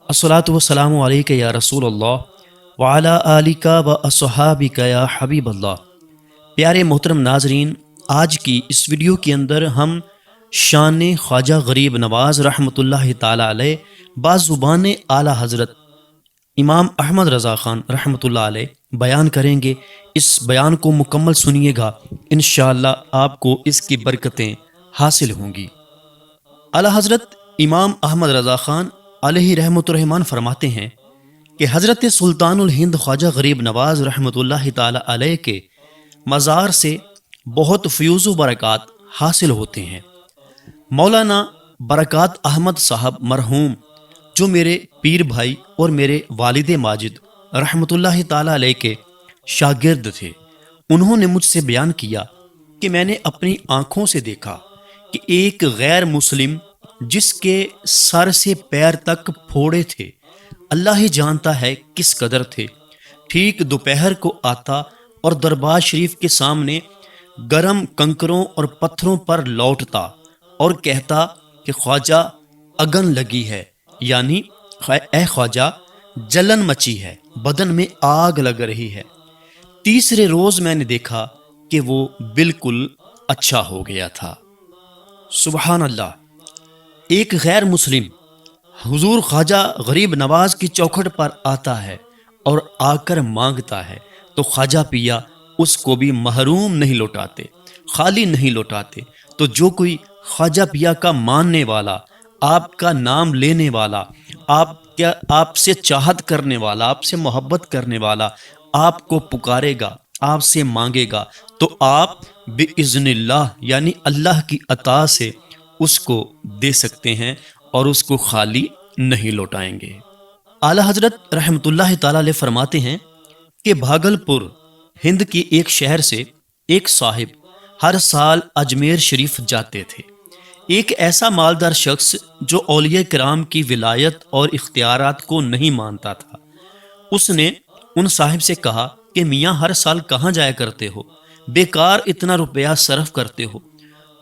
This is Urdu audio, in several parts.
الصلاۃ والسلام علیک یا رسول اللہ وعلی آلک و اصحابک یا حبیب اللہ۔ پیارے محترم ناظرین، آج کی اس ویڈیو کے اندر ہم شان خواجہ غریب نواز رحمۃ اللہ تعالی علیہ بازبان اعلیٰ حضرت امام احمد رضا خان رحمۃ اللہ علیہ بیان کریں گے۔ اس بیان کو مکمل سنیے گا، انشاءاللہ آپ کو اس کی برکتیں حاصل ہوں گی۔ اعلیٰ حضرت امام احمد رضا خان علیہ رحمۃ الرحمان فرماتے ہیں کہ حضرت سلطان الہند خواجہ غریب نواز رحمۃ اللہ تعالی علیہ کے مزار سے بہت فیوز و برکات حاصل ہوتے ہیں۔ مولانا برکات احمد صاحب مرحوم، جو میرے پیر بھائی اور میرے والد ماجد رحمۃ اللہ تعالی علیہ کے شاگرد تھے، انہوں نے مجھ سے بیان کیا کہ میں نے اپنی آنکھوں سے دیکھا کہ ایک غیر مسلم جس کے سر سے پیر تک پھوڑے تھے، اللہ ہی جانتا ہے کس قدر تھے، ٹھیک دوپہر کو آتا اور دربار شریف کے سامنے گرم کنکروں اور پتھروں پر لوٹتا اور کہتا کہ خواجہ اگن لگی ہے، یعنی اے خواجہ جلن مچی ہے، بدن میں آگ لگ رہی ہے۔ تیسرے روز میں نے دیکھا کہ وہ بالکل اچھا ہو گیا تھا۔ سبحان اللہ! ایک غیر مسلم حضور خواجہ غریب نواز کی چوکھٹ پر آتا ہے اور آ کر مانگتا ہے تو خواجہ پیا اس کو بھی محروم نہیں لوٹاتے، خالی نہیں لوٹاتے۔ تو جو کوئی خواجہ پیا کا ماننے والا، آپ کا نام لینے والا، آپ سے چاہت کرنے والا، آپ سے محبت کرنے والا آپ کو پکارے گا، آپ سے مانگے گا، تو آپ بِإِذْنِ اللہ یعنی اللہ کی عطا سے اس کو دے سکتے ہیں اور اس کو خالی نہیں لوٹائیں گے۔ اعلیٰ حضرت رحمۃ اللہ تعالی علیہ فرماتے ہیں کہ بھاگلپور ہند کے ایک شہر سے ایک صاحب ہر سال اجمیر شریف جاتے تھے۔ ایک ایسا مالدار شخص جو اولیاء کرام کی ولایت اور اختیارات کو نہیں مانتا تھا، اس نے ان صاحب سے کہا کہ میاں ہر سال کہاں جایا کرتے ہو، بیکار اتنا روپیہ صرف کرتے ہو۔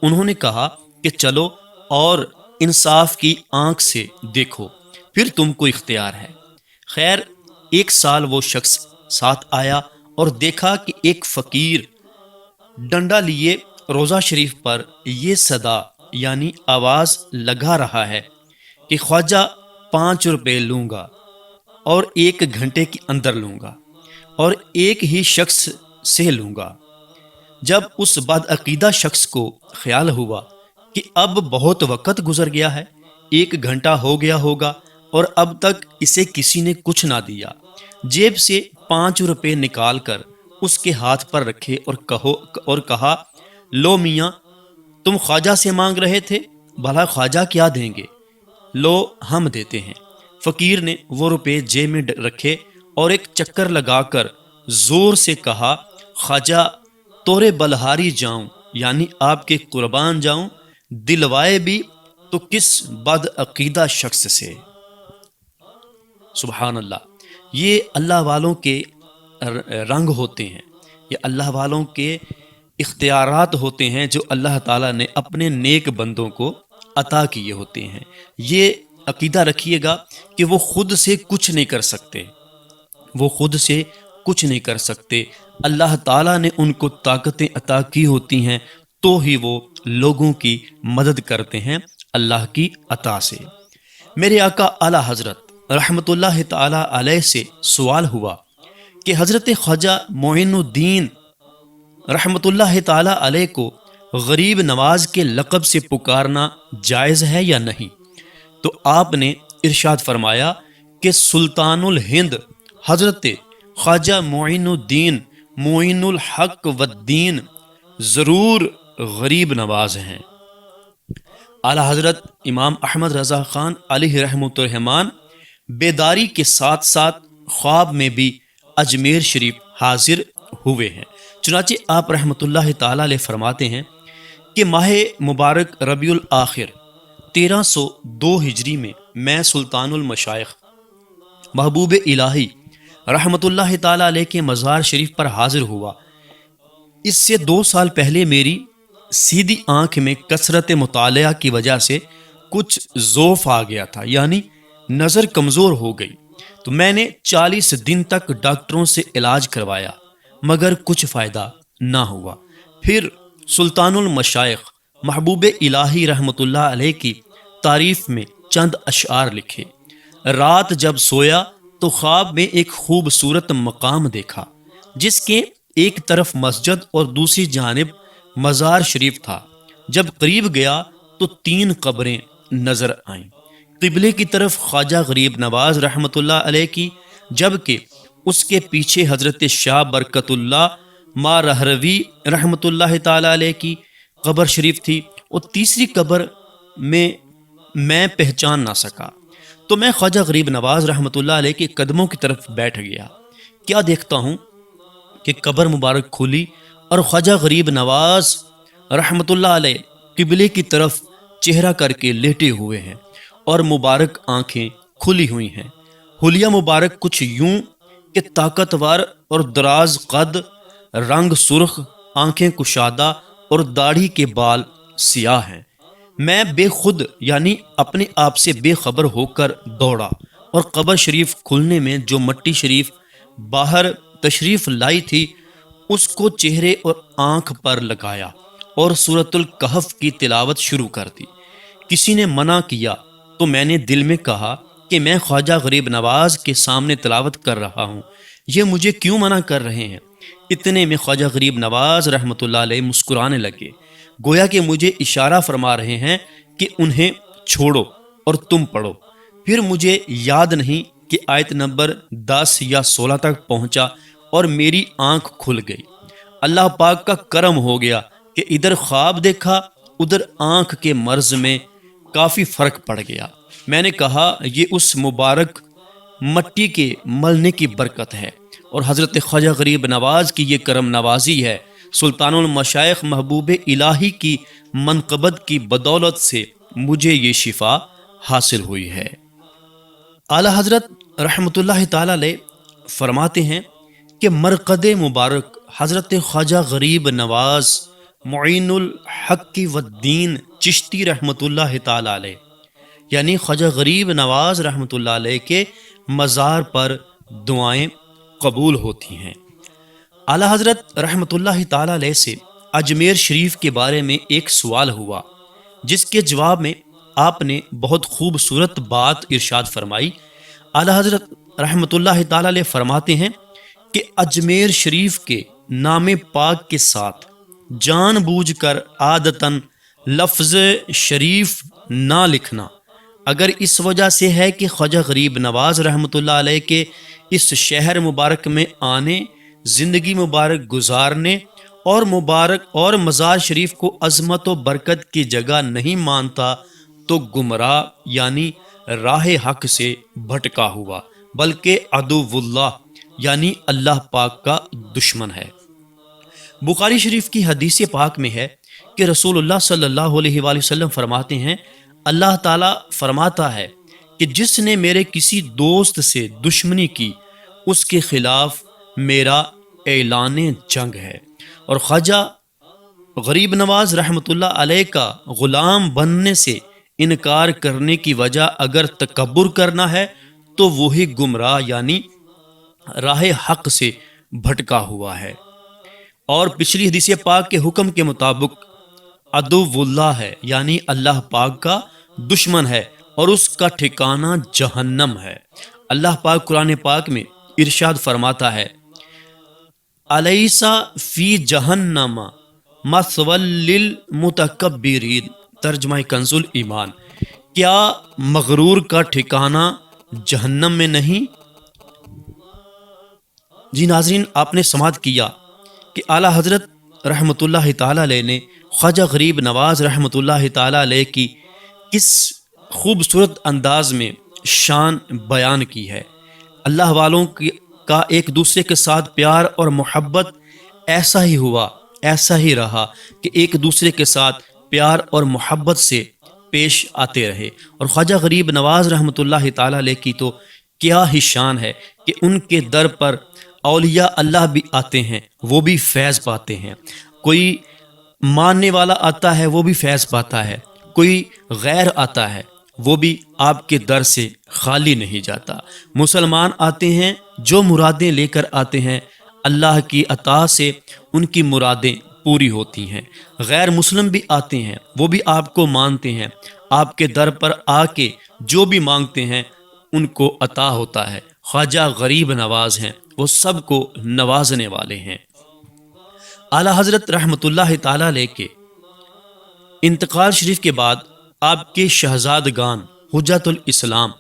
انہوں نے کہا کہ چلو اور انصاف کی آنکھ سے دیکھو، پھر تم کو اختیار ہے۔ خیر، ایک سال وہ شخص ساتھ آیا اور دیکھا کہ ایک فقیر ڈنڈا لیے روضہ شریف پر یہ صدا یعنی آواز لگا رہا ہے کہ خواجہ 5 روپے لوں گا اور 1 گھنٹے کے اندر لوں گا اور ایک ہی شخص سے لوں گا۔ جب اس بدعقیدہ شخص کو خیال ہوا کہ اب بہت وقت گزر گیا ہے، 1 گھنٹہ ہو گیا ہوگا اور اب تک اسے کسی نے کچھ نہ دیا، جیب سے 5 روپے نکال کر اس کے ہاتھ پر رکھے اور کہا، لو میاں، تم خواجہ سے مانگ رہے تھے، بھلا خواجہ کیا دیں گے، لو ہم دیتے ہیں۔ فقیر نے وہ روپے جیب میں رکھے اور ایک چکر لگا کر زور سے کہا، خواجہ تورے بلہاری جاؤں یعنی آپ کے قربان جاؤں، دلوائے بھی تو کس بدعقیدہ شخص سے۔ سبحان اللہ! یہ اللہ والوں کے رنگ ہوتے ہیں، یہ اللہ والوں کے اختیارات ہوتے ہیں جو اللہ تعالیٰ نے اپنے نیک بندوں کو عطا کیے ہوتے ہیں۔ یہ عقیدہ رکھیے گا کہ وہ خود سے کچھ نہیں کر سکتے، وہ خود سے کچھ نہیں کر سکتے، اللہ تعالیٰ نے ان کو طاقتیں عطا کی ہوتی ہیں تو ہی وہ لوگوں کی مدد کرتے ہیں اللہ کی عطا سے۔ میرے آقا اعلیٰ حضرت رحمۃ اللہ تعالی علیہ سے سوال ہوا کہ حضرت خواجہ معین الدین رحمۃ اللہ تعالی علیہ کو غریب نواز کے لقب سے پکارنا جائز ہے یا نہیں؟ تو آپ نے ارشاد فرمایا کہ سلطان الہند حضرت خواجہ معین الدین معین الحق والدین ضرور غریب نواز ہیں۔ اعلیٰ حضرت امام احمد رضا خان علیہ رحمۃ الرحمان بیداری کے ساتھ ساتھ خواب میں بھی اجمیر شریف حاضر ہوئے ہیں۔ چنانچہ آپ رحمۃ اللہ تعالی علیہ فرماتے ہیں کہ ماہ مبارک ربیع الآخر 1302 ہجری میں سلطان المشائخ محبوب الہی رحمۃ اللہ تعالی علیہ کے مزار شریف پر حاضر ہوا۔ اس سے 2 سال پہلے میری سیدھی آنکھ میں کثرت مطالعہ کی وجہ سے کچھ ضعف آ گیا تھا، یعنی نظر کمزور ہو گئی تو میں نے 40 دن تک ڈاکٹروں سے علاج کروایا مگر کچھ فائدہ نہ ہوا۔ پھر سلطان المشائخ محبوب الہی رحمۃ اللہ علیہ کی تعریف میں چند اشعار لکھے۔ رات جب سویا تو خواب میں ایک خوبصورت مقام دیکھا جس کے ایک طرف مسجد اور دوسری جانب مزار شریف تھا۔ جب قریب گیا تو 3 قبریں نظر آئیں۔ قبلے کی طرف خواجہ غریب نواز رحمۃ اللہ علیہ کی، جبکہ اس کے پیچھے حضرت شاہ برکت اللہ مارہروی رحمۃ اللہ تعالی علیہ کی قبر شریف تھی، اور تیسری قبر میں پہچان نہ سکا تو میں خواجہ غریب نواز رحمۃ اللہ علیہ کے قدموں کی طرف بیٹھ گیا۔ کیا دیکھتا ہوں کہ قبر مبارک کھلی اور خواجہ غریب نواز رحمۃ اللہ علیہ قبلے کی طرف چہرہ کر کے لیٹے ہوئے ہیں اور مبارک آنکھیں کھلی ہوئی ہیں۔ حلیہ مبارک کچھ یوں کہ طاقتور اور دراز قد، رنگ سرخ، آنکھیں کشادہ اور داڑھی کے بال سیاہ ہیں۔ میں بے خود یعنی اپنے آپ سے بے خبر ہو کر دوڑا اور قبر شریف کھلنے میں جو مٹی شریف باہر تشریف لائی تھی اس کو چہرے اور آنکھ پر لگایا اور سورۃ الکہف کی تلاوت شروع کر دی۔ کسی نے منع کیا تو میں نے دل میں کہا کہ میں خواجہ غریب نواز کے سامنے تلاوت کر رہا ہوں، یہ مجھے کیوں منع کر رہے ہیں؟ اتنے میں خواجہ غریب نواز رحمۃ اللہ علیہ مسکرانے لگے، گویا کہ مجھے اشارہ فرما رہے ہیں کہ انہیں چھوڑو اور تم پڑھو۔ پھر مجھے یاد نہیں کہ آیت نمبر 10 یا 16 تک پہنچا اور میری آنکھ کھل گئی۔ اللہ پاک کا کرم ہو گیا کہ ادھر خواب دیکھا، ادھر آنکھ کے مرض میں کافی فرق پڑ گیا۔ میں نے کہا یہ اس مبارک مٹی کے ملنے کی برکت ہے اور حضرت خواجہ غریب نواز کی یہ کرم نوازی ہے۔ سلطان المشائخ محبوب الہی کی منقبت کی بدولت سے مجھے یہ شفا حاصل ہوئی ہے۔ اعلیٰ حضرت رحمۃ اللہ تعالی علیہ فرماتے ہیں کہ مرقد مبارک حضرت خواجہ غریب نواز معین الحق والدین چشتی رحمۃ اللہ تعالی علیہ یعنی خواجہ غریب نواز رحمۃ اللہ علیہ کے مزار پر دعائیں قبول ہوتی ہیں۔ اعلیٰ حضرت رحمۃ اللہ تعالی علیہ سے اجمیر شریف کے بارے میں ایک سوال ہوا جس کے جواب میں آپ نے بہت خوبصورت بات ارشاد فرمائی۔ اعلیٰ حضرت رحمۃ اللہ تعالی علیہ فرماتے ہیں کہ اجمیر شریف کے نام پاک کے ساتھ جان بوجھ کر عادتاً لفظ شریف نہ لکھنا اگر اس وجہ سے ہے کہ خواجہ غریب نواز رحمۃ اللہ علیہ کے اس شہر مبارک میں آنے، زندگی مبارک گزارنے اور مزار شریف کو عظمت و برکت کی جگہ نہیں مانتا تو گمراہ یعنی راہ حق سے بھٹکا ہوا بلکہ عدو اللہ یعنی اللہ پاک کا دشمن ہے۔ بخاری شریف کی حدیث پاک میں ہے کہ رسول اللہ صلی اللہ علیہ وآلہ وسلم فرماتے ہیں، اللہ تعالیٰ فرماتا ہے کہ جس نے میرے کسی دوست سے دشمنی کی اس کے خلاف میرا اعلان جنگ ہے۔ اور خواجہ غریب نواز رحمۃ اللہ علیہ کا غلام بننے سے انکار کرنے کی وجہ اگر تکبر کرنا ہے تو وہی گمراہ یعنی راہ حق سے بھٹکا ہوا ہے۔ اور پچھلی حدیث پاک کے حکم کے مطابق عدو اللہ ہے یعنی اللہ پاک کا دشمن ہے اور اس کا ٹھکانہ جہنم ہے۔ اللہ پاک قرآن پاک میں ارشاد فرماتا ہے، الیس فی جہنم مثوی للمتکبرین، ترجمہ کنز ایمان، کیا مغرور کا ٹھکانہ جہنم میں نہیں؟ جی ناظرین، آپ نے سماعت کیا کہ اعلیٰ حضرت رحمۃ اللہ تعالی علیہ نے خواجہ غریب نواز رحمۃ اللہ تعالی علیہ کی کس خوبصورت انداز میں شان بیان کی ہے۔ اللہ والوں کا ایک دوسرے کے ساتھ پیار اور محبت ایسا ہی ہوا، ایسا ہی رہا کہ ایک دوسرے کے ساتھ پیار اور محبت سے پیش آتے رہے۔ اور خواجہ غریب نواز رحمۃ اللہ تعالی علیہ کی تو کیا ہی شان ہے کہ ان کے در پر اولیاء اللہ بھی آتے ہیں، وہ بھی فیض پاتے ہیں۔ کوئی ماننے والا آتا ہے وہ بھی فیض پاتا ہے، کوئی غیر آتا ہے وہ بھی آپ کے در سے خالی نہیں جاتا۔ مسلمان آتے ہیں، جو مرادیں لے کر آتے ہیں، اللہ کی عطا سے ان کی مرادیں پوری ہوتی ہیں۔ غیر مسلم بھی آتے ہیں، وہ بھی آپ کو مانتے ہیں، آپ کے در پر آ کے جو بھی مانگتے ہیں ان کو عطا ہوتا ہے۔ خواجہ غریب نواز ہیں، وہ سب کو نوازنے والے ہیں۔ اعلیٰ حضرت رحمۃ اللہ تعالی علیہ کے انتقال شریف کے بعد آپ کے شہزادگان حجت الاسلام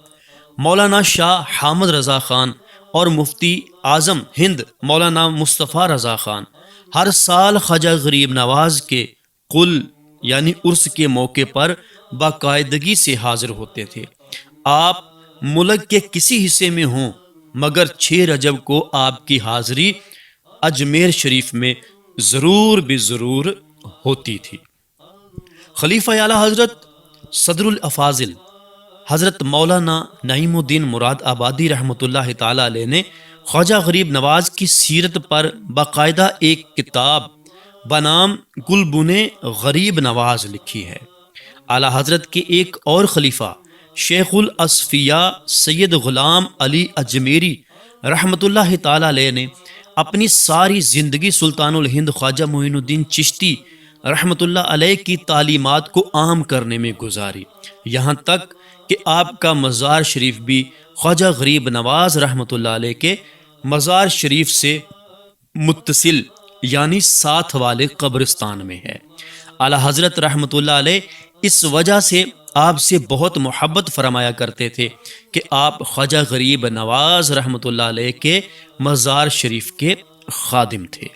مولانا شاہ حامد رضا خان اور مفتی اعظم ہند مولانا مصطفیٰ رضا خان ہر سال خواجہ غریب نواز کے قل یعنی عرس کے موقع پر باقاعدگی سے حاضر ہوتے تھے۔ آپ ملک کے کسی حصے میں ہوں مگر 6 رجب کو آپ کی حاضری اجمیر شریف میں ضرور بھی ضرور ہوتی تھی۔ خلیفہ اعلیٰ حضرت صدر الافاضل حضرت مولانا نعیم الدین مراد آبادی رحمۃ اللہ تعالی علیہ نے خواجہ غریب نواز کی سیرت پر باقاعدہ ایک کتاب بنام گلبن غریب نواز لکھی ہے۔ اعلیٰ حضرت کے ایک اور خلیفہ شیخ الاصفیاء سید غلام علی اجمیری رحمۃ اللہ تعالی علیہ نے اپنی ساری زندگی سلطان الہند خواجہ معین الدین چشتی رحمۃ اللہ علیہ کی تعلیمات کو عام کرنے میں گزاری، یہاں تک کہ آپ کا مزار شریف بھی خواجہ غریب نواز رحمۃ اللہ علیہ کے مزار شریف سے متصل یعنی ساتھ والے قبرستان میں ہے۔ اعلیٰ حضرت رحمۃ اللہ علیہ اس وجہ سے آپ سے بہت محبت فرمایا کرتے تھے کہ آپ خواجہ غریب نواز رحمۃ اللہ علیہ کے مزار شریف کے خادم تھے۔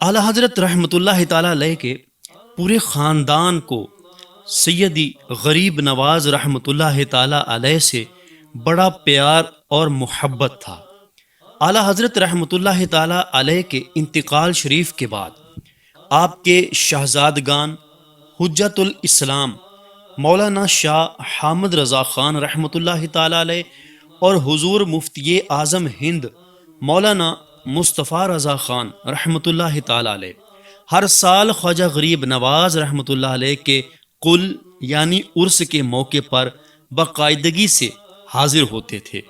اعلیٰ حضرت رحمۃ اللہ تعالی علیہ کے پورے خاندان کو سیدی غریب نواز رحمۃ اللہ تعالی علیہ سے بڑا پیار اور محبت تھا۔ اعلیٰ حضرت رحمۃ اللہ تعالی علیہ کے انتقال شریف کے بعد آپ کے شہزادگان حجت الاسلام مولانا شاہ حامد رضا خان رحمۃ اللہ تعالی علیہ اور حضور مفتی اعظم ہند مولانا مصطفیٰ رضا خان رحمۃ اللہ تعالی علیہ ہر سال خواجہ غریب نواز رحمۃ اللہ علیہ کے قل یعنی عرس کے موقع پر باقاعدگی سے حاضر ہوتے تھے۔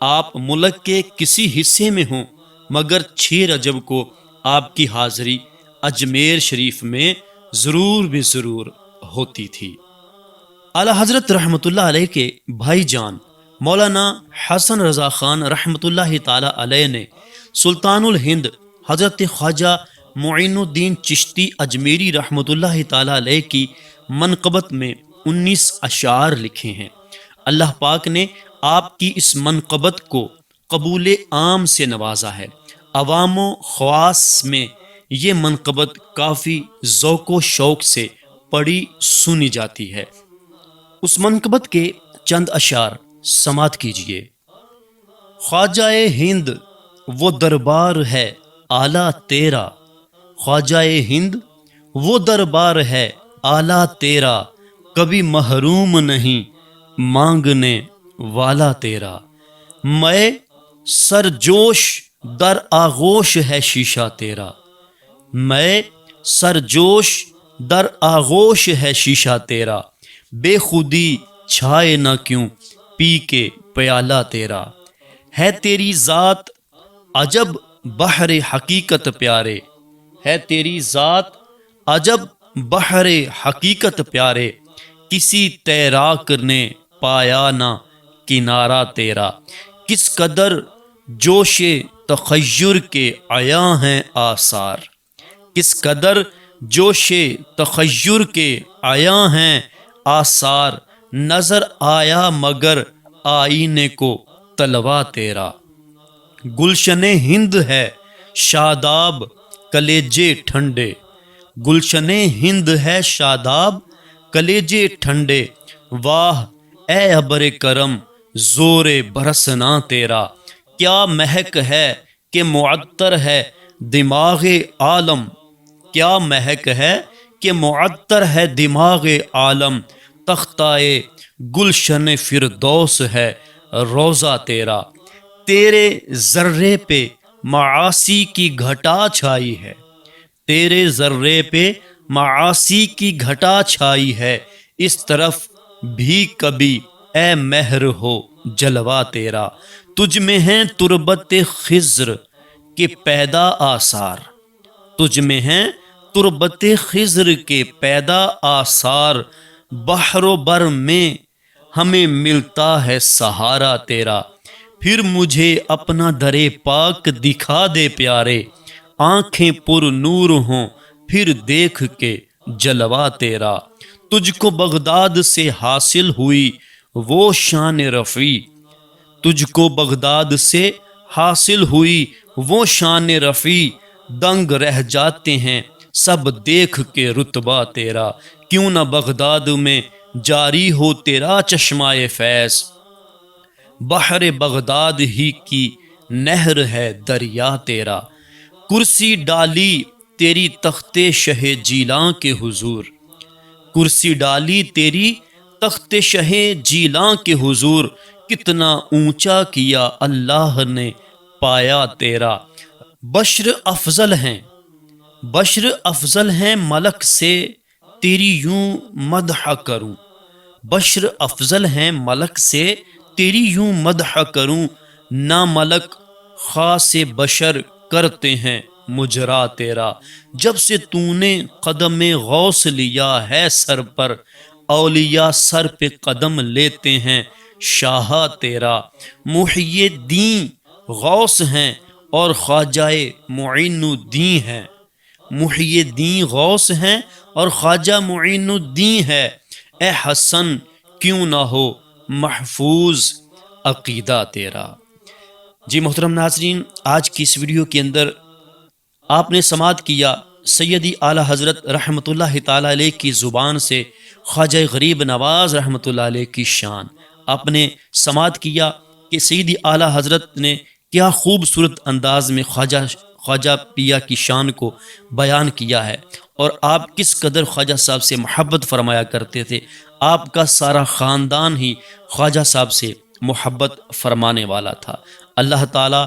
آپ ملک کے کسی حصے میں ہوں مگر 6 رجب کو آپ کی حاضری اجمیر شریف میں ضرور بھی ضرور ہوتی تھی۔ اعلیٰ حضرت رحمۃ اللہ علیہ کے بھائی جان مولانا حسن رضا خان رحمۃ اللہ تعالی علیہ نے سلطان الہند حضرت خواجہ معین الدین چشتی اجمیری رحمۃ اللہ تعالی علیہ کی منقبت میں 19 اشعار لکھے ہیں۔ اللہ پاک نے آپ کی اس منقبت کو قبول عام سے نوازا ہے۔ عوام و خواص میں یہ منقبت کافی ذوق و شوق سے پڑھی سنی جاتی ہے۔ اس منقبت کے چند اشعار سماعت کیجیے۔ خواجہ ہند وہ دربار ہے اعلیٰ تیرا، خواجہ ہند وہ دربار ہے اعلیٰ تیرا، کبھی محروم نہیں مانگنے والا تیرا، میں سرجوش در آغوش ہے شیشہ تیرا، میں سرجوش در آغوش ہے شیشہ تیرا، بے خودی چھائے نہ کیوں پی کے پیالہ تیرا، ہے تیری ذات عجب بحر حقیقت پیارے، ہے تیری ذات عجب بحر حقیقت پیارے، کسی تیراک نے پایا نہ کنارہ تیرا، کس قدر جوش تخیر کے عیاں ہیں آثار، کس قدر جوش تخیر کے عیاں ہیں آثار، نظر آیا مگر آئینے کو تلوا تیرا، گلشن ہند ہے شاداب کلیجے ٹھنڈے، گلشن ہند ہے شاداب کلیجے ٹھنڈے، واہ اے ابر کرم زور برسنا تیرا، کیا مہک ہے کہ معطر ہے دماغ عالم، کیا مہک ہے کہ معطر ہے دماغ عالم، تختائے گلشن فردوس ہے روضہ تیرا، تیرے ذرے پہ معاصی کی گھٹا چھائی ہے، تیرے ذرے پہ معاصی کی گھٹا چھائی ہے، اس طرف بھی کبھی اے مہر ہو جلوہ تیرا، تجھ میں ہیں تربت خضر کے پیدا آثار، تجھ میں ہیں تربت خضر کے پیدا آثار، بحر و بر میں ہمیں ملتا ہے سہارا تیرا، پھر مجھے اپنا در پاک دکھا دے پیارے، آنکھیں پر نور ہوں پھر دیکھ کے جلوہ تیرا، تجھ کو بغداد سے حاصل ہوئی وہ شان رفیع، تجھ کو بغداد سے حاصل ہوئی وہ شان رفیع، دنگ رہ جاتے ہیں سب دیکھ کے رتبہ تیرا، کیوں نہ بغداد میں جاری ہو تیرا چشمہ فیض، بحر بغداد ہی کی نہر ہے دریا تیرا، کرسی ڈالی تیری تخت شہ جیلاں کے حضور، کرسی ڈالی تیری تخت شہ جیلاں کے حضور، کتنا اونچا کیا اللہ نے پایا تیرا، بشر افضل ہیں، بشر افضل ہیں ملک سے تیری یوں مدح کروں، بشر افضل ہیں ملک سے تیری یوں مدح کروں، نہ ملک خاص بشر کرتے ہیں مجرا تیرا، جب سے تو نے قدم غوث لیا ہے سر پر، اولیاء سر پہ قدم لیتے ہیں شاہ تیرا، محی الدین غوث ہیں اور خواجہ معین الدین ہیں، محی الدین غوث ہیں اور خواجہ معین الدین ہے، اے حسن کیوں نہ ہو محفوظ عقیدہ تیرا۔ جی محترم ناظرین، آج کی اس ویڈیو کے اندر آپ نے سماعت کیا سیدی اعلیٰ حضرت رحمۃ اللہ تعالیٰ علیہ کی زبان سے خواجہ غریب نواز رحمۃ اللہ علیہ کی شان، آپ نے سماعت کیا کہ سیدی اعلیٰ حضرت نے کیا خوبصورت انداز میں خواجہ پیا کی شان کو بیان کیا ہے، اور آپ کس قدر خواجہ صاحب سے محبت فرمایا کرتے تھے، آپ کا سارا خاندان ہی خواجہ صاحب سے محبت فرمانے والا تھا۔ اللہ تعالیٰ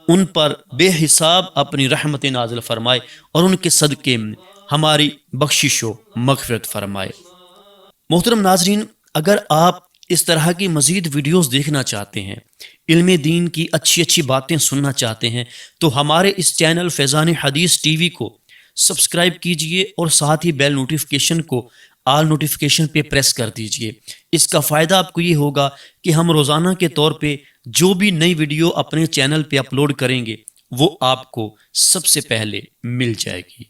ان پر بے حساب اپنی رحمت نازل فرمائے اور ان کے صدقے میں ہماری بخشش و مغفرت فرمائے۔ محترم ناظرین، اگر آپ اس طرح کی مزید ویڈیوز دیکھنا چاہتے ہیں، علم دین کی اچھی اچھی باتیں سننا چاہتے ہیں، تو ہمارے اس چینل فیضان حدیث ٹی وی کو سبسکرائب کیجئے اور ساتھ ہی بیل نوٹیفیکیشن کو آل نوٹیفیکیشن پہ پریس کر دیجئے۔ اس کا فائدہ آپ کو یہ ہوگا کہ ہم روزانہ کے طور پہ جو بھی نئی ویڈیو اپنے چینل پہ اپلوڈ کریں گے وہ آپ کو سب سے پہلے مل جائے گی۔